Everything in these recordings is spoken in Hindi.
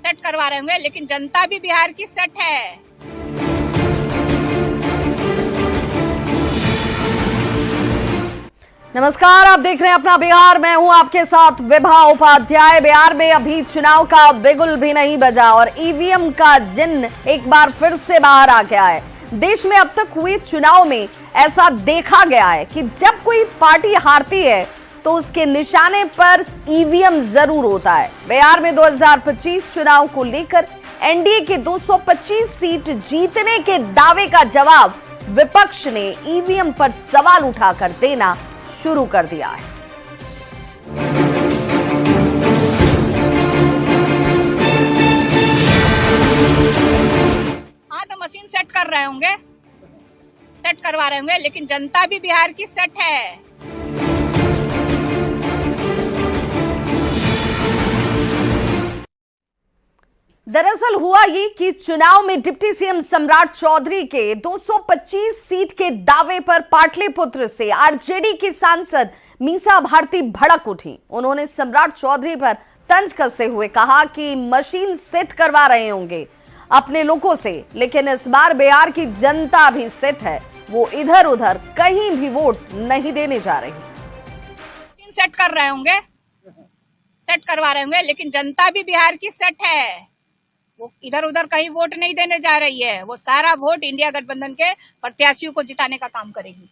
सेट करवा रहे होंगे, लेकिन जनता भी बिहार की सेट है। नमस्कार, आप देख रहे हैं अपना बिहार। मैं हूं आपके साथ विभा उपाध्याय। बिहार में अभी चुनाव का बिगुल भी नहीं बजा और ईवीएम का जिन्न एक बार फिर से बाहर आ गया है। देश में अब तक हुए चुनाव में ऐसा देखा गया है कि जब कोई पार्टी हारती है तो उसके निशाने पर ईवीएम जरूर होता है। बिहार में 2025 चुनाव को लेकर एनडीए के 225 सीट जीतने के दावे का जवाब विपक्ष ने ईवीएम पर सवाल उठाकर देना शुरू कर दिया है। हाँ, तो मशीन सेट कर रहे होंगे, सेट करवा रहे होंगे, लेकिन जनता भी बिहार की सेट है। दरअसल हुआ ये कि चुनाव में डिप्टी सीएम सम्राट चौधरी के 225 सीट के दावे पर पाटलिपुत्र से आरजेडी की सांसद मीसा भारती भड़क उठी। उन्होंने सम्राट चौधरी पर तंज कसते हुए कहा कि मशीन सेट करवा रहे होंगे अपने लोगों से, लेकिन इस बार बिहार की जनता भी सेट है। वो इधर उधर कहीं भी वोट नहीं देने जा रही। मशीन सेट कर रहे होंगे, सेट करवा रहे होंगे, लेकिन जनता भी बिहार की सेट है। वो इधर उधर कहीं वोट नहीं देने जा रही है। वो सारा वोट इंडिया गठबंधन के प्रत्याशियों को जिताने का काम करेगी।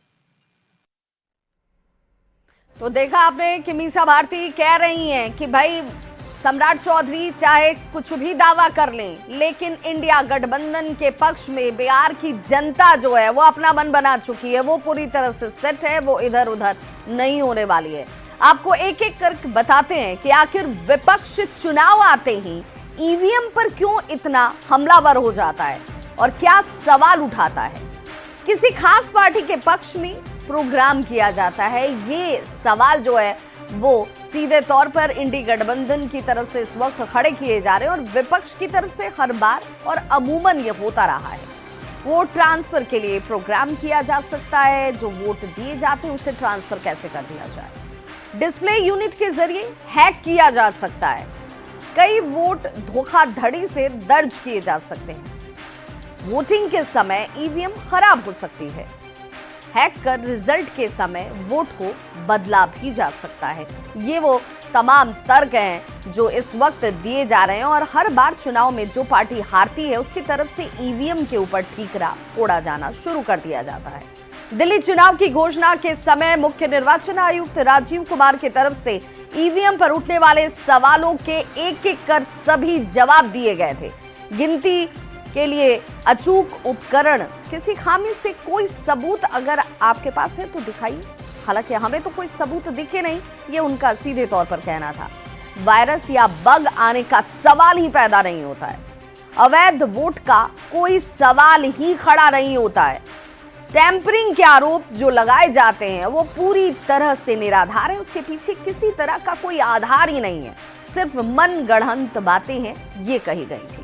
तो देखा आपने कि मीसा भारती कह रही हैं कि भाई सम्राट चौधरी चाहे कुछ भी दावा कर लें, लेकिन इंडिया गठबंधन के पक्ष में बिहार की जनता जो है वो अपना मन बना चुकी है। वो पूरी तरह से सेट है, वो इधर उधर नहीं होने वाली है। आपको एक एक करके बताते हैं कि आखिर विपक्ष चुनाव आते ही ईवीएम पर क्यों इतना हमलावर हो जाता है और क्या सवाल उठाता है। किसी खास पार्टी के पक्ष में प्रोग्राम किया जाता है, ये सवाल जो है वो सीधे तौर पर इंडी गठबंधन की तरफ से इस वक्त खड़े किए जा रहे हैं और विपक्ष की तरफ से हर बार और अमूमन ये होता रहा है। वोट ट्रांसफर के लिए प्रोग्राम किया जा सकता है, जो वोट दिए जाते हैं उसे ट्रांसफर कैसे कर दिया जाए, डिस्प्ले यूनिट के जरिए हैक किया जा सकता है, कई वोट धोखाधड़ी से दर्ज किए जा सकते हैं, वोटिंग के समय ईवीएम खराब हो सकती है, हैक कर रिजल्ट के समय वोट को बदला भी जा सकता है। ये वो तमाम तर्क हैं जो इस वक्त दिए जा रहे हैं और हर बार चुनाव में जो पार्टी हारती है उसकी तरफ से ईवीएम के ऊपर ठीकरा फोड़ा जाना शुरू कर दिया जाता है। दिल्ली चुनाव की घोषणा के समय मुख्य निर्वाचन आयुक्त राजीव कुमार की तरफ से ईवीएम पर उठने वाले सवालों के एक एक कर सभी जवाब दिए गए थे। गिनती के लिए अचूक उपकरण, किसी खामी से कोई सबूत अगर आपके पास है तो दिखाइए। हालांकि हमें तो कोई सबूत दिखे नहीं, ये उनका सीधे तौर पर कहना था। वायरस या बग आने का सवाल ही पैदा नहीं होता है। अवैध वोट का कोई सवाल ही खड़ा नहीं होता है। टैंपरिंग के आरोप जो लगाए जाते हैं वो पूरी तरह से निराधार है। उसके पीछे किसी तरह का कोई आधार ही नहीं है, सिर्फ मन गढ़ंत बातें हैं, ये कही गई थी।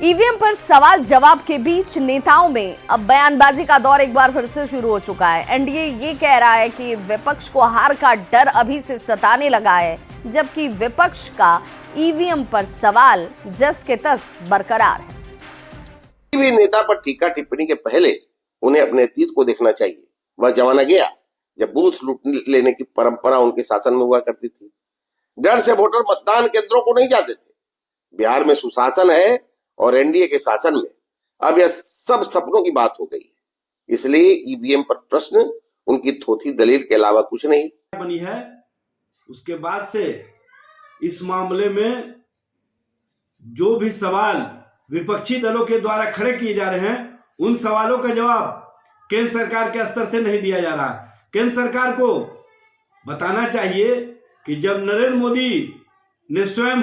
ईवीएम पर सवाल जवाब के बीच नेताओं में अब बयानबाजी का दौर एक बार फिर से शुरू हो चुका है। एनडीए ये कह रहा है कि विपक्ष को हार का डर अभी से सताने लगा है, जबकि विपक्ष का ईवीएम पर सवाल जस के तस बरकरार है। किसी भी नेता पर टीका टिप्पणी के पहले उन्हें अपने अतीत को देखना चाहिए। वह जमाना गया जब बूथ लूट लेने की परंपरा उनके शासन में हुआ करती थी। डर से वोटर मतदान केंद्रों को नहीं जाते थे। बिहार में सुशासन है और एनडीए के शासन में अब यह सब सपनों की बात हो गई है। इसलिए ईवीएम पर प्रश्न उनकी थोथी दलील के अलावा कुछ नहीं बनी है। उसके बाद से इस मामले में जो भी सवाल विपक्षी दलों के द्वारा खड़े किए जा रहे हैं, उन सवालों का जवाब केंद्र सरकार के स्तर से नहीं दिया जा रहा। केंद्र सरकार को बताना चाहिए कि जब नरेंद्र मोदी ने स्वयं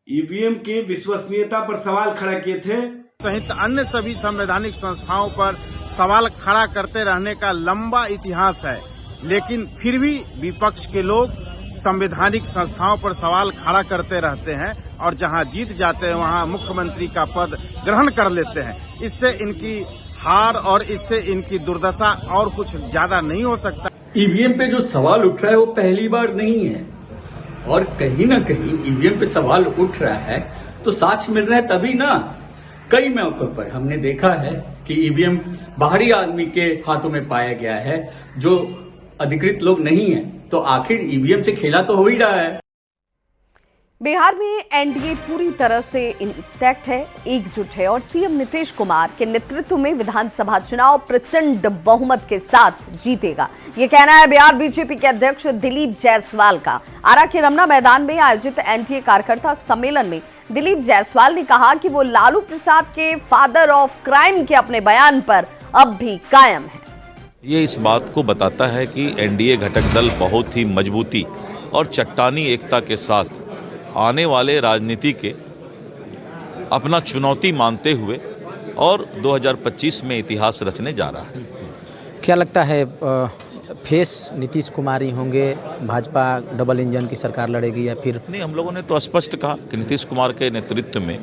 ईवीएम की विश्वसनीयता पर सवाल खड़ा किए थे, सहित अन्य सभी संवैधानिक संस्थाओं पर सवाल खड़ा करते रहने का लंबा इतिहास है, लेकिन फिर भी विपक्ष के लोग संवैधानिक संस्थाओं पर सवाल खड़ा करते रहते हैं और जहां जीत जाते हैं वहां मुख्यमंत्री का पद ग्रहण कर लेते हैं। इससे इनकी हार और इससे इनकी दुर्दशा और कुछ ज्यादा नहीं हो सकता। ईवीएम पे जो सवाल उठ रहा है वो पहली बार नहीं है। और कहीं ना कहीं ईवीएम पे सवाल उठ रहा है तो साक्ष्य मिल रहा है तभी ना। कई मौकों पर हमने देखा है कि ईवीएम बाहरी आदमी के हाथों में पाया गया है जो अधिकृत लोग नहीं है, तो आखिर ईवीएम से खेला तो हो ही रहा है। बिहार में एनडीए पूरी तरह से इंटैक्ट है, एकजुट है और सीएम नीतीश कुमार के नेतृत्व में विधानसभा चुनाव प्रचंड बहुमत के साथ जीतेगा। ये कहना है बिहार बीजेपी के अध्यक्ष दिलीप जायसवाल का। आरा के रमना मैदान में आयोजित एनडीए कार्यकर्ता सम्मेलन में दिलीप जायसवाल ने कहा कि वो लालू प्रसाद के फादर ऑफ क्राइम के अपने बयान पर अब भी कायम है। ये इस बात को बताता है कि एनडीए घटक दल बहुत ही मजबूती और चट्टानी एकता के साथ आने वाले राजनीति के अपना चुनौती मानते हुए और 2025 में इतिहास रचने जा रहा है। क्या लगता है फेस नीतीश कुमार ही होंगे, भाजपा डबल इंजन की सरकार लड़ेगी या फिर? नहीं, हम लोगों ने तो स्पष्ट कहा कि नीतीश कुमार के नेतृत्व में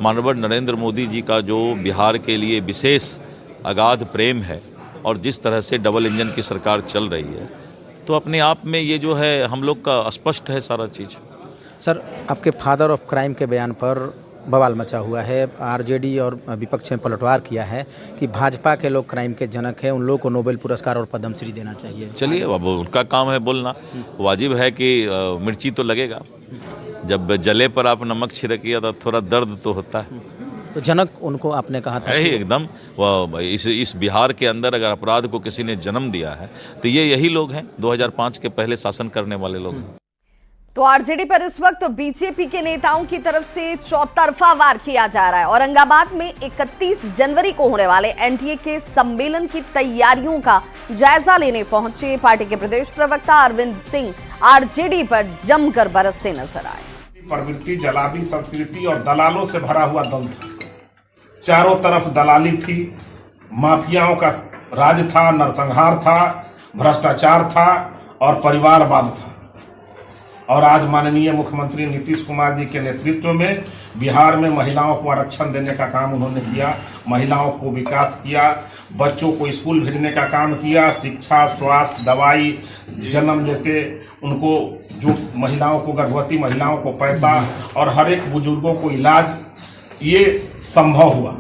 माननीय नरेंद्र मोदी जी का जो बिहार के लिए विशेष अगाध प्रेम है और जिस तरह से डबल इंजन की सरकार चल रही है, तो अपने आप में ये जो है हम लोग का स्पष्ट है सारा चीज़। सर, आपके फादर ऑफ क्राइम के बयान पर बवाल मचा हुआ है। आरजेडी और विपक्ष ने पलटवार किया है कि भाजपा के लोग क्राइम के जनक हैं, उन लोगों को नोबेल पुरस्कार और पद्मश्री देना चाहिए। चलिए, अब उनका काम है बोलना, वाजिब है कि मिर्ची तो लगेगा। जब जले पर आप नमक छिड़किए तो थोड़ा दर्द तो होता है। तो जनक उनको आपने कहा था? एकदम, इस बिहार के अंदर अगर अपराध को किसी ने जन्म दिया है तो ये यही लोग हैं, 2005 के पहले शासन करने वाले लोग हैं। तो आरजेडी पर इस वक्त बीजेपी के नेताओं की तरफ से चौतरफा वार किया जा रहा है। औरंगाबाद में 31 जनवरी को होने वाले एनडीए के सम्मेलन की तैयारियों का जायजा लेने पहुंचे पार्टी के प्रदेश प्रवक्ता अरविंद सिंह आरजेडी पर जमकर बरसते नजर आए। प्रवृत्ति, जलाली संस्कृति और दलालों से भरा हुआ दल था। चारों तरफ दलाली थी, माफियाओं का राज था, नरसंहार था, भ्रष्टाचार था और परिवारवाद था। और आज माननीय मुख्यमंत्री नीतीश कुमार जी के नेतृत्व में बिहार में महिलाओं को आरक्षण देने का काम उन्होंने किया, महिलाओं को विकास किया, बच्चों को स्कूल भेजने का काम किया, शिक्षा, स्वास्थ्य, दवाई, जन्म देते उनको, जो महिलाओं को, गर्भवती महिलाओं को पैसा और हर एक बुजुर्गों को इलाज, ये संभव हुआ।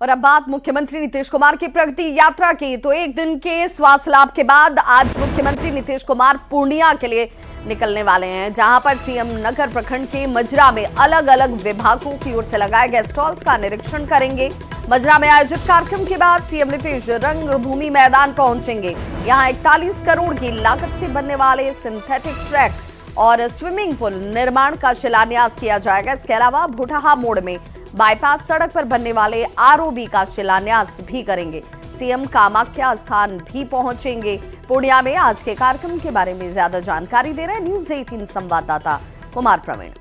और अब बात मुख्यमंत्री नीतीश कुमार की प्रगति यात्रा की। तो एक दिन के स्वास्थ्य लाभ के बाद आज मुख्यमंत्री नीतीश कुमार पूर्णिया के लिए निकलने वाले हैं, जहां पर सीएम नगर प्रखंड के मजरा में अलग अलग विभागों की ओर से लगाए गए स्टॉल्स का निरीक्षण करेंगे। मजरा में आयोजित कार्यक्रम के बाद सीएम नीतीश रंगभूमि मैदान पहुंचेंगे। यहां 41 करोड़ की लागत से बनने वाले सिंथेटिक ट्रैक और स्विमिंग पूल निर्माण का शिलान्यास किया जाएगा। इसके अलावा भुटहा मोड़ में बाईपास सड़क पर बनने वाले आरओबी का शिलान्यास भी करेंगे। सीएम कामाख्या स्थान भी पहुंचेंगे। पूर्णिया में आज के कार्यक्रम के बारे में ज्यादा जानकारी दे रहे हैं न्यूज़ 18 संवाददाता कुमार प्रवीण।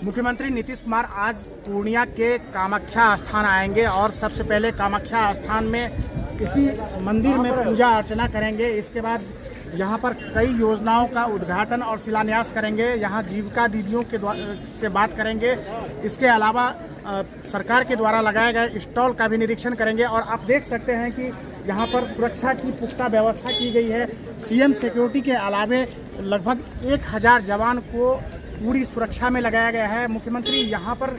मुख्यमंत्री नीतीश कुमार आज पूर्णिया के कामाख्या स्थान आएंगे और सबसे पहले कामाख्या स्थान में किसी मंदिर में पूजा अर्चना करेंगे। इसके बाद यहाँ पर कई योजनाओं का उद्घाटन और शिलान्यास करेंगे। यहाँ जीविका दीदियों के से बात करेंगे। इसके अलावा सरकार के द्वारा लगाए गए स्टॉल का भी निरीक्षण करेंगे। और आप देख सकते हैं कि यहाँ पर सुरक्षा की पुख्ता व्यवस्था की गई है। सीएम सिक्योरिटी के अलावे लगभग 1000 जवान को पूरी सुरक्षा में लगाया गया है। मुख्यमंत्री यहाँ पर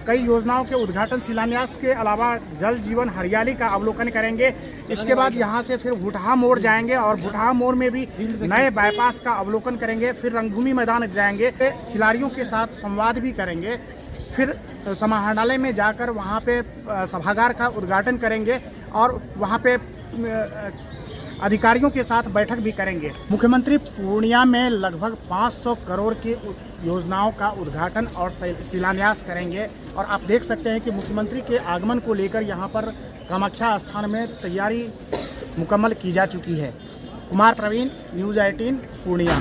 कई योजनाओं के उद्घाटन शिलान्यास के अलावा जल जीवन हरियाली का अवलोकन करेंगे। इसके बाद यहाँ से फिर भुटहा मोड़ जाएंगे और भुटहा मोड़ में भी नए बाईपास का अवलोकन करेंगे। फिर रंगभूमि मैदान जाएंगे, खिलाड़ियों के साथ संवाद भी करेंगे। फिर समाहरणालय में जाकर वहाँ पे सभागार का उद्घाटन करेंगे और वहाँ पे अधिकारियों के साथ बैठक भी करेंगे। मुख्यमंत्री पूर्णिया में लगभग 500 करोड़ की योजनाओं का उद्घाटन और शिलान्यास करेंगे। और आप देख सकते हैं कि मुख्यमंत्री के आगमन को लेकर यहां पर कामाख्या स्थान में तैयारी मुकम्मल की जा चुकी है। कुमार प्रवीण, न्यूज़ 18 पूर्णिया।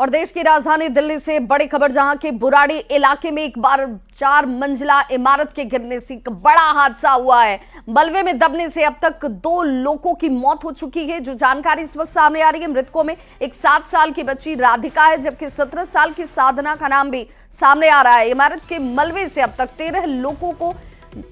और देश की राजधानी दिल्ली से बड़ी खबर, जहां के बुराड़ी इलाके में एक बार 4 मंजिला इमारत के गिरने से एक बड़ा हादसा हुआ है। मलबे में दबने से अब तक 2 लोगों की मौत हो चुकी है। जो जानकारी इस वक्त सामने आ रही है, मृतकों में एक 7 साल की बच्ची राधिका है, जबकि 17 साल की साधना का नाम भी सामने आ रहा है। इमारत के मलबे से अब तक 13 लोगों को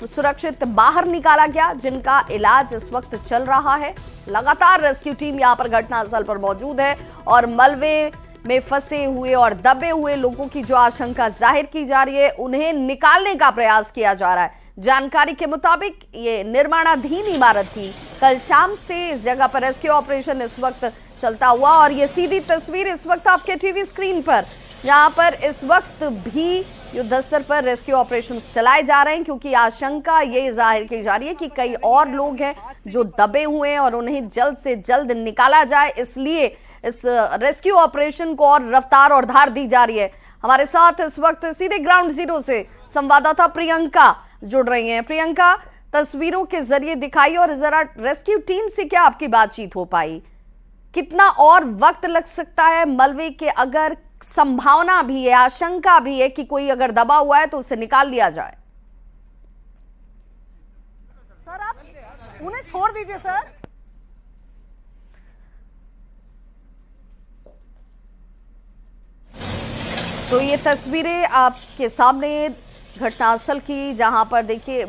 सुरक्षित बाहर निकाला गया, जिनका इलाज इस वक्त चल रहा है। लगातार रेस्क्यू टीम यहां पर घटनास्थल पर मौजूद है और मलबे में फंसे हुए और दबे हुए लोगों की जो आशंका जाहिर की जा रही है, उन्हें निकालने का प्रयास किया जा रहा है। जानकारी के मुताबिक ये निर्माणाधीन इमारत थी। कल शाम से इस जगह पर रेस्क्यू ऑपरेशन इस वक्त चलता हुआ और ये सीधी तस्वीर इस वक्त आपके टीवी स्क्रीन पर, यहाँ पर इस वक्त भी युद्ध स्तर पर रेस्क्यू ऑपरेशंस चलाए जा रहे हैं, क्योंकि आशंका ये जाहिर की जा रही है कि कई और लोग हैं जो दबे हुए हैं और उन्हें जल्द से जल्द निकाला जाए। इसलिए इस रेस्क्यू ऑपरेशन को और रफ्तार और धार दी जा रही है। हमारे साथ इस वक्त सीधे ग्राउंड जीरो से संवाददाता प्रियंका जुड़ रही हैं। प्रियंका, तस्वीरों के जरिए दिखाई और जरा रेस्क्यू टीम से क्या आपकी बातचीत हो पाई? कितना और वक्त लग सकता है मलबे के? अगर संभावना भी है, आशंका भी है कि कोई अगर दबा हुआ है तो उसे निकाल लिया जाए। सर आप उन्हें छोड़ दीजिए सर। तो ये तस्वीरें आपके सामने घटनास्थल की, जहां पर देखिए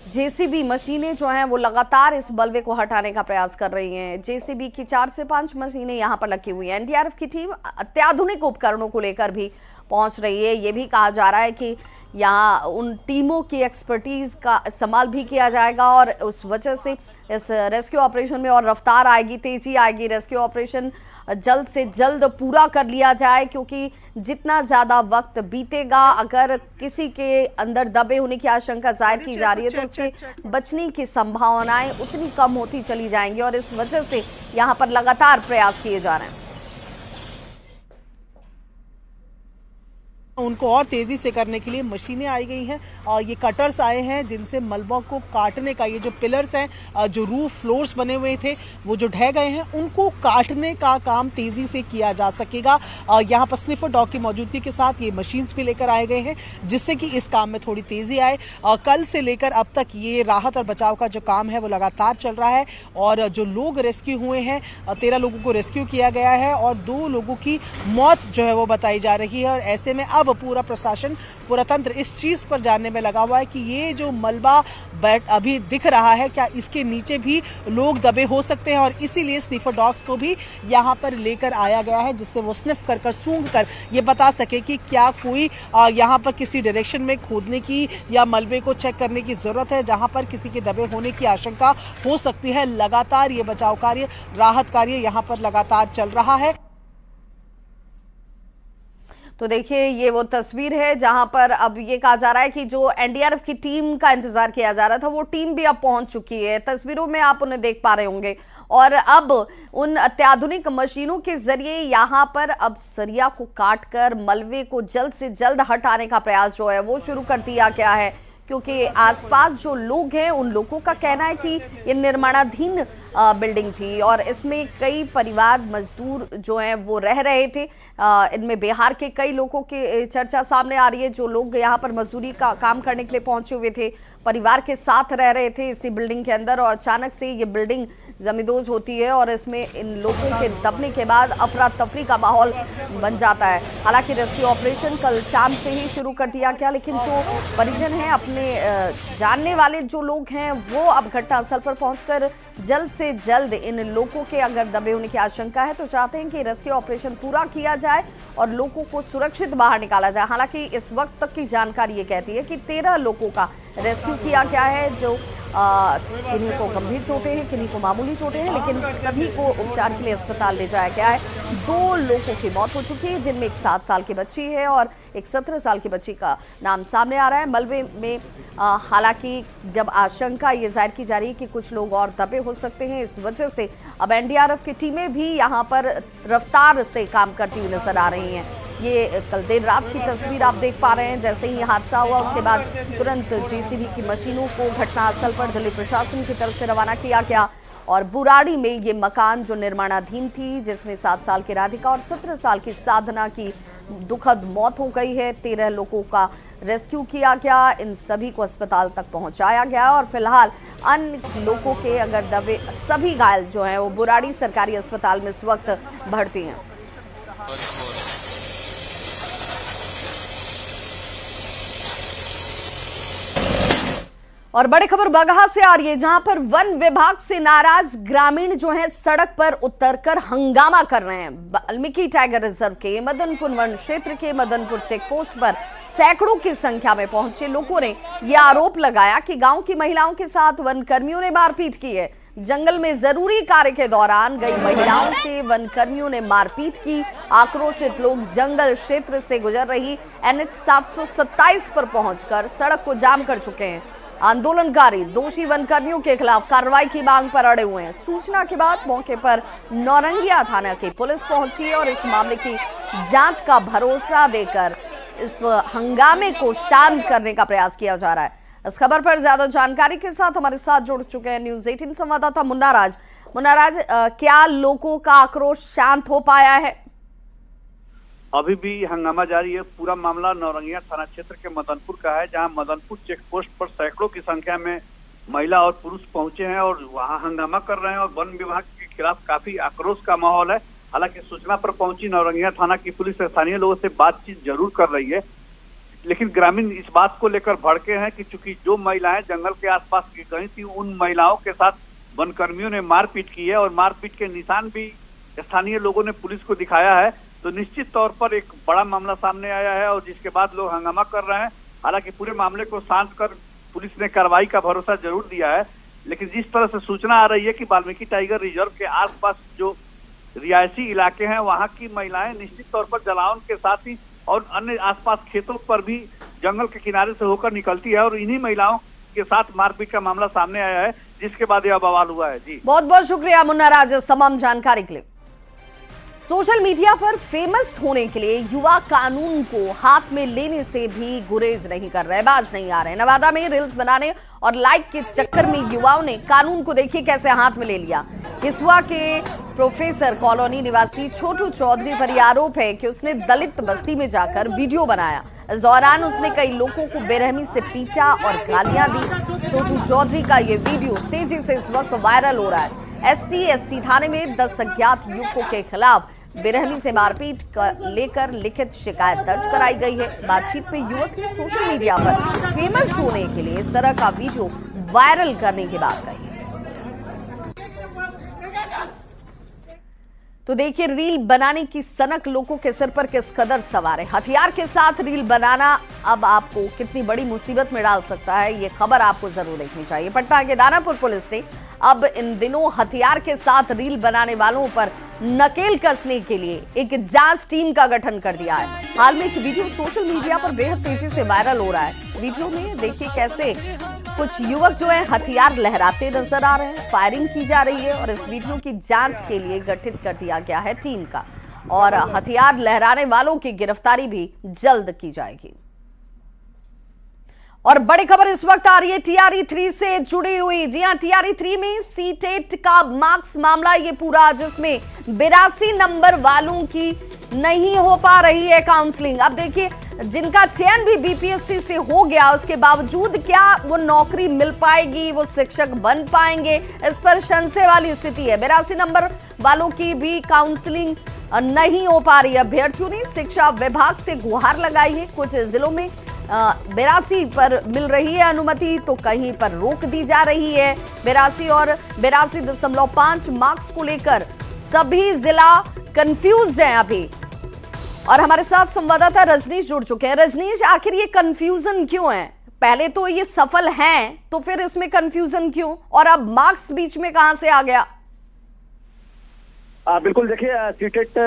जेसीबी मशीनें जो हैं वो लगातार इस मलबे को हटाने का प्रयास कर रही हैं। जेसीबी की 4 से 5 मशीनें यहां पर लगी हुई हैं। एनडीआरएफ की टीम अत्याधुनिक उपकरणों को लेकर भी पहुंच रही है। ये भी कहा जा रहा है कि यहाँ उन टीमों की एक्सपर्टीज का इस्तेमाल भी किया जाएगा और उस वजह से इस रेस्क्यू ऑपरेशन में और रफ्तार आएगी, तेजी आएगी। रेस्क्यू ऑपरेशन जल्द से जल्द पूरा कर लिया जाए, क्योंकि जितना ज़्यादा वक्त बीतेगा, अगर किसी के अंदर दबे होने की आशंका जाहिर की जा रही है तो उसके बचने की संभावनाएं उतनी कम होती चली जाएंगी और इस वजह से यहाँ पर लगातार प्रयास किए जा रहे हैं। उनको और तेजी से करने के लिए मशीनें आई गई हैं और ये कटर्स आए हैं जिनसे मलबा को काटने का, ये जो पिलर्स हैं, जो रूफ फ्लोर्स बने हुए थे वो जो ढह गए हैं, उनको काटने का काम तेजी से किया जा सकेगा। यहाँ पर स्निफर डॉग की मौजूदगी के साथ ये मशीन्स भी लेकर आए गए हैं, जिससे कि इस काम में थोड़ी तेजी आए। कल से लेकर अब तक ये राहत और बचाव का जो काम है वो लगातार चल रहा है और जो लोग रेस्क्यू हुए हैं, 13 लोगों को रेस्क्यू किया गया है और 2 लोगों की मौत जो है वो बताई जा रही है। और ऐसे में अब पूरा प्रशासन, पूरा तंत्र इस चीज पर जानने में लगा हुआ है कि ये जो मलबा अभी दिख रहा है, क्या इसके नीचे भी लोग दबे हो सकते हैं, और इसीलिए स्निफर डॉग्स को भी यहाँ पर लेकर आया गया है, जिससे वो स्निफ कर सूंघ कर ये बता सके कि क्या कोई यहाँ पर किसी डायरेक्शन में खोदने की या मलबे को चेक करने की जरूरत है जहाँ पर किसी के दबे होने की आशंका हो सकती है। लगातार ये बचाव कार्य, राहत कार्य यहाँ पर लगातार चल रहा है। तो देखिए, ये वो तस्वीर है जहां पर अब ये कहा जा रहा है कि जो एनडीआरएफ की टीम का इंतजार किया जा रहा था, वो टीम भी अब पहुंच चुकी है। तस्वीरों में आप उन्हें देख पा रहे होंगे और अब उन अत्याधुनिक मशीनों के जरिए यहां पर अब सरिया को काटकर मलबे को जल्द से जल्द हटाने का प्रयास जो है वो शुरू कर दिया गया है, क्योंकि आसपास जो लोग हैं उन लोगों का कहना है कि ये निर्माणाधीन बिल्डिंग थी और इसमें कई परिवार मजदूर जो हैं वो रह रहे थे। इनमें बिहार के कई लोगों की चर्चा सामने आ रही है, जो लोग यहाँ पर मजदूरी का काम करने के लिए पहुंचे हुए थे, परिवार के साथ रह रहे थे इसी बिल्डिंग के अंदर, और अचानक से ये बिल्डिंग जमींदोज होती है और इसमें इन लोगों के दबने के बाद अफरा तफरी का माहौल बन जाता है। हालांकि रेस्क्यू ऑपरेशन कल शाम से ही शुरू कर दिया गया, लेकिन जो परिजन हैं, अपने जानने वाले जो लोग हैं, वो अब घटनास्थल पर पहुंचकर जल्द से जल्द इन लोगों के अगर दबे होने की आशंका है तो चाहते हैं कि रेस्क्यू ऑपरेशन पूरा किया जाए और लोगों को सुरक्षित बाहर निकाला जाए। हालांकि इस वक्त तक की जानकारी ये कहती है कि 13 लोगों का रेस्क्यू किया गया है, जो किन्हीं को गंभीर चोटें हैं, किन्हीं को मामूली चोटें हैं, लेकिन सभी को उपचार के लिए अस्पताल ले जाया गया है। 2 लोगों की मौत हो चुकी है, जिनमें एक 7 साल की बच्ची है और एक 17 साल की बच्ची का नाम सामने आ रहा है। मलबे में हालांकि जब आशंका ये जाहिर की जा रही है कि कुछ लोग और दबे हो सकते हैं, इस वजह से अब एनडीआरएफ की टीमें भी यहाँ पर रफ्तार से काम करती हुई नजर आ रही हैं। ये कल देर रात की तस्वीर आप देख पा रहे हैं। जैसे ही हादसा हुआ उसके बाद तुरंत जेसीबी की मशीनों को घटनास्थल पर दिल्ली प्रशासन की तरफ से रवाना किया गया और बुराड़ी में ये मकान जो निर्माणाधीन थी, जिसमें 7 साल की राधिका और 17 साल की साधना की दुखद मौत हो गई है। 13 लोगों का रेस्क्यू किया गया, इन सभी को अस्पताल तक पहुंचाया गया और फिलहाल अन्य लोगों के अगर दबे सभी घायल जो हैं वो बुराड़ी सरकारी अस्पताल में इस वक्त भर्ती हैं। और बड़ी खबर बगहा से आ रही है, जहां पर वन विभाग से नाराज ग्रामीण जो हैं सड़क पर उतरकर हंगामा कर रहे हैं। वाल्मीकि टाइगर रिजर्व के मदनपुर वन क्षेत्र के मदनपुर चेक पोस्ट पर सैकड़ों की संख्या में पहुंचे लोगों ने यह आरोप लगाया कि गांव की महिलाओं के साथ वन कर्मियों ने मारपीट की है। जंगल में जरूरी कार्य के दौरान गई महिलाओं से वन कर्मियों ने मारपीट की। आक्रोशित लोग जंगल क्षेत्र से गुजर रही NH 727 पर पहुंचकर सड़क को जाम कर चुके हैं। आंदोलनकारी दोषी वन कर्मियों के खिलाफ कार्रवाई की मांग पर अड़े हुए हैं। सूचना के बाद मौके पर नौरंगिया थाना की पुलिस पहुंची और इस मामले की जांच का भरोसा देकर इस हंगामे को शांत करने का प्रयास किया जा रहा है। इस खबर पर ज्यादा जानकारी के साथ हमारे साथ जुड़ चुके हैं न्यूज़ 18 संवाददाता मुन्ना राज। क्या लोगों का आक्रोश शांत हो पाया है? अभी भी हंगामा जारी है। पूरा मामला नौरंगिया थाना क्षेत्र के मदनपुर का है, जहां मदनपुर चेक पोस्ट पर सैकड़ों की संख्या में महिला और पुरुष पहुंचे हैं और वहां हंगामा कर रहे हैं और वन विभाग के खिलाफ काफी आक्रोश का माहौल है। हालांकि सूचना पर पहुंची नौरंगिया थाना की पुलिस स्थानीय लोगों से बातचीत जरूर कर रही है, लेकिन ग्रामीण इस बात को लेकर भड़के हैं कि चूंकि जो महिलाएं जंगल के आसपास गई थी, उन महिलाओं के साथ वनकर्मियों ने मारपीट की है और मारपीट के निशान भी स्थानीय लोगों ने पुलिस को दिखाया है। तो निश्चित तौर पर एक बड़ा मामला सामने आया है और जिसके बाद लोग हंगामा कर रहे हैं। हालांकि पूरे मामले को शांत कर पुलिस ने कार्रवाई का भरोसा जरूर दिया है, लेकिन जिस तरह से सूचना आ रही है कि वाल्मीकि टाइगर रिजर्व के आसपास जो रिहायशी इलाके हैं, वहां की महिलाएं निश्चित तौर पर जलावन के साथ ही और अन्य आसपास खेतों पर भी जंगल के किनारे से होकर निकलती है और इन्हीं महिलाओं के साथ मारपीट का मामला सामने आया है, जिसके बाद यह बवाल हुआ है। जी बहुत बहुत शुक्रिया मुन्ना राज इस तमाम जानकारी के लिए। सोशल मीडिया पर फेमस होने के लिए युवा कानून को हाथ में लेने से भी गुरेज नहीं कर रहे, बाज नहीं आ रहे। नवादा में रील्स बनाने और लाइक के चक्कर में युवाओं ने कानून को देखिए कैसे हाथ में ले लिया। हिसुआ के प्रोफेसर कॉलोनी निवासी छोटू चौधरी पर यह आरोप है कि उसने दलित बस्ती में जाकर वीडियो बनाया। इस दौरान उसने कई लोगों को बेरहमी से पीटा और गालियां दी। छोटू चौधरी का ये वीडियो तेजी से इस वक्त वायरल हो रहा है। SC/ST थाने में 10 अज्ञात युवकों के खिलाफ बेरहमी से मारपीट लेकर लिखित शिकायत दर्ज कराई गई है। बातचीत में युवक ने सोशल मीडिया पर फेमस होने के लिए इस तरह का वीडियो वायरल करने की बात कही। तो देखिए रील बनाने की सनक लोगों के सिर पर किस कदर सवार है। हथियार के साथ रील बनाना अब आपको कितनी बड़ी मुसीबत में डाल सकता है, ये खबर आपको जरूर देखनी चाहिए। पटना के दानापुर पुलिस ने अब इन दिनों हथियार के साथ रील बनाने वालों पर नकेल कसने के लिए एक जांच टीम का गठन कर दिया है। हाल में एक वीडियो सोशल मीडिया पर बेहद तेजी से वायरल हो रहा है। वीडियो में देखिए कैसे कुछ युवक जो है हथियार लहराते नजर आ रहे हैं, फायरिंग की जा रही है और इस वीडियो की जांच के लिए गठित कर दिया गया है टीम का और हथियार लहराने वालों की गिरफ्तारी भी जल्द की जाएगी। और बड़ी खबर इस वक्त आ रही है TRE-3 से जुड़ी हुई। जी हां, TRE-3 में CTET का मार्क्स मामला ये पूरा, जिसमें 82 नंबर वालों की नहीं हो पा रही है काउंसलिंग। अब देखिए जिनका चयन भी BPSC से हो गया, उसके बावजूद क्या वो नौकरी मिल पाएगी, वो शिक्षक बन पाएंगे, इस पर संशय वाली स्थिति है। 82 नंबर वालों की भी काउंसलिंग नहीं हो पा रही। अभ्यर्थियों ने शिक्षा विभाग से गुहार लगाई है। कुछ जिलों में 82 पर मिल रही है अनुमति, तो कहीं पर रोक दी जा रही है। 82 और 82.5 मार्क्स को लेकर सभी जिला कंफ्यूज्ड हैं अभी। और हमारे साथ संवाददाता रजनीश जुड़ चुके हैं। रजनीश, आखिर ये कंफ्यूजन क्यों है? पहले तो ये सफल हैं, तो फिर इसमें कंफ्यूजन क्यों, और अब मार्क्स बीच में कहां से आ गया? बिल्कुल, देखिए CTET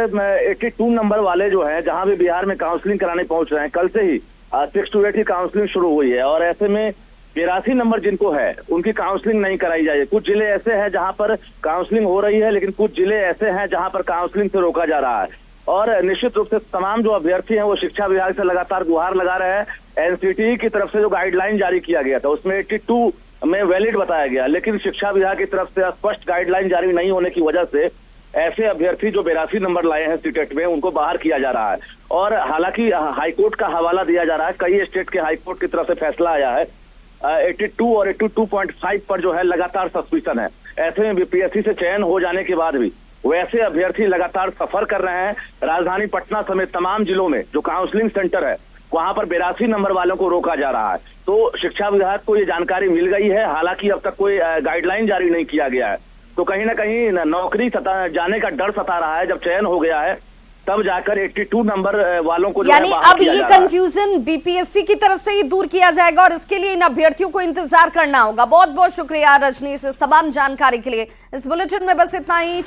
82 नंबर वाले जो है, जहां भी बिहार में काउंसलिंग कराने पहुंच रहे हैं, कल से ही 6 to 8 की काउंसलिंग शुरू हुई है और ऐसे में 82 नंबर जिनको है उनकी काउंसलिंग नहीं कराई जाए। कुछ जिले ऐसे हैं जहां पर काउंसलिंग हो रही है, लेकिन कुछ जिले ऐसे हैं जहां पर काउंसलिंग से रोका जा रहा है। और निश्चित रूप से तमाम जो अभ्यर्थी हैं वो शिक्षा विभाग से लगातार गुहार लगा रहे हैं। NCTE की तरफ से जो गाइडलाइन जारी किया गया था उसमें 82 में वैलिड बताया गया, लेकिन शिक्षा विभाग की तरफ से स्पष्ट गाइडलाइन जारी नहीं होने की वजह से ऐसे अभ्यर्थी जो 82 नंबर लाए हैं सीटेट में उनको बाहर किया जा रहा है। और हालांकि हाईकोर्ट का हवाला दिया जा रहा है, कई स्टेट के हाईकोर्ट की तरफ से फैसला आया है 82 और 82.5 पर जो है लगातार सस्पेंशन है। ऐसे में बीपीएससी से चयन हो जाने के बाद भी वैसे अभ्यर्थी लगातार सफर कर रहे हैं। राजधानी पटना समेत तमाम जिलों में जो काउंसलिंग सेंटर है वहां पर 82 नंबर वालों को रोका जा रहा है। तो शिक्षा विभाग को ये जानकारी मिल गई है, हालांकि अब तक कोई गाइडलाइन जारी नहीं किया गया है। तो कहीं ना कहीं नौकरी जाने का डर सता रहा है। जब चयन हो गया है तब जाकर 82 नंबर वालों को यानी अब ये कंफ्यूजन बीपीएससी की तरफ से ही दूर किया जाएगा और इसके लिए इन अभ्यर्थियों को इंतजार करना होगा। बहुत बहुत शुक्रिया रजनीश इस तमाम जानकारी के लिए। इस बुलेटिन में बस इतना ही।